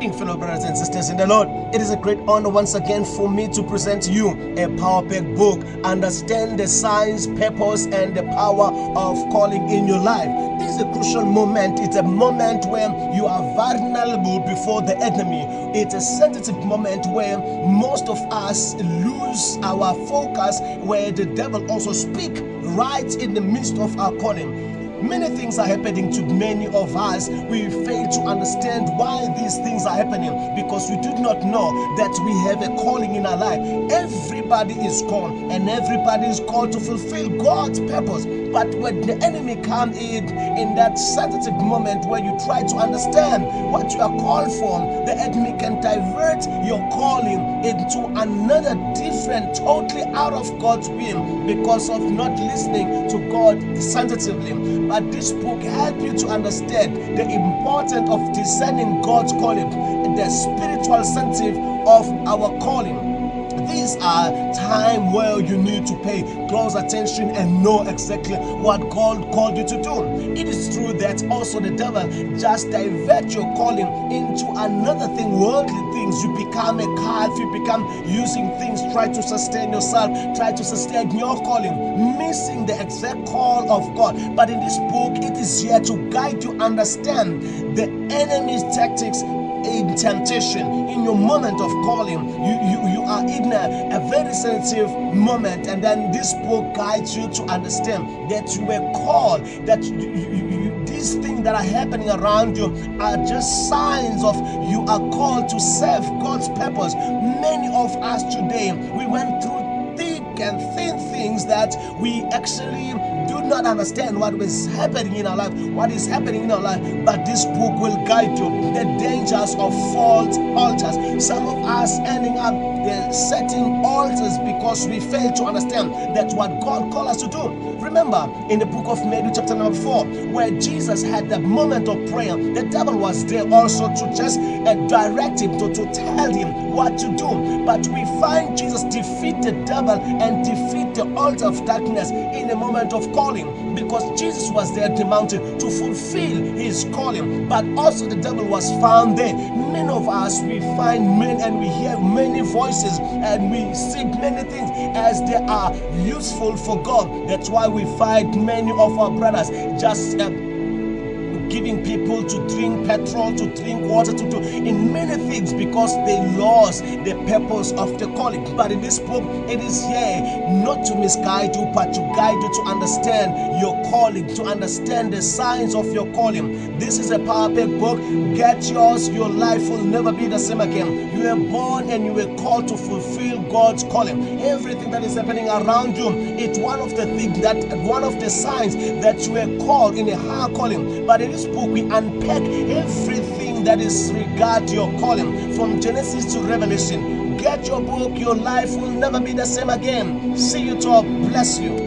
Greeting, fellow brothers and sisters in the Lord. It is a great honor once again for me to present to you a power-packed book, Understand the Signs, Purpose, and the Power of Calling in Your Life. This is a crucial moment. It's a moment where you are vulnerable before the enemy. It's a sensitive moment where most of us lose our focus, where the devil also speaks right in the midst of our calling. Many things are happening to many of us. We fail to understand why these things are happening because we do not know that we have a calling in our life. Everybody is called, and everybody is called to fulfill God's purpose. But when the enemy comes in that sensitive moment where you try to understand what you are called for, the enemy can divert your calling into another different, totally out of God's will because of not listening to God sensitively. But this book helps you to understand the importance of discerning God's calling, the spiritual sensitive of our calling. These are times where you need to pay close attention and know exactly what God called you to do. It is true that also the devil just divert your calling into another thing, worldly things. You become a calf, you become using things, try to sustain yourself, try to sustain your calling, missing the exact call of God. But in this book, it is here to guide you understand the enemy's tactics in temptation. In your moment of calling, you are in a very sensitive moment, and then this book guides you to understand that you were called, that these things that are happening around you are just signs of you are called to serve God's purpose. Many of us today, we went through thick and thin things that we actually do not understand what is happening in our life, but this book will guide you. The dangers of false altars. Some of us ending up setting altars because we fail to understand that what God called us to do. Remember in the book of Matthew chapter number 4, where Jesus had that moment of prayer, the devil was there also to just direct him, to tell him what to do. But we find Jesus defeat the devil and defeat the altar of darkness in a moment of calling, because Jesus was there at the mountain to fulfill his calling, but also the devil was found there. Many of us, we find men and we hear many voices and we see many things as they are useful for God. That's why we find many of our brothers just giving people to drink petrol, to drink water, to do in many things because they lost the purpose of the calling. But in this book, it is here not to misguide you, but to guide you to understand your calling, to understand the signs of your calling. This is a power-packed book. Get yours. Your life will never be the same again. You were born and you were called to fulfill God's calling. Everything that is happening around you, it's one of the things that, one of the signs that you were called in a higher calling. But in this book, we unpack everything that is regard your calling from Genesis to Revelation. Get your book. Your life will never be the same again. See you, talk. Bless you.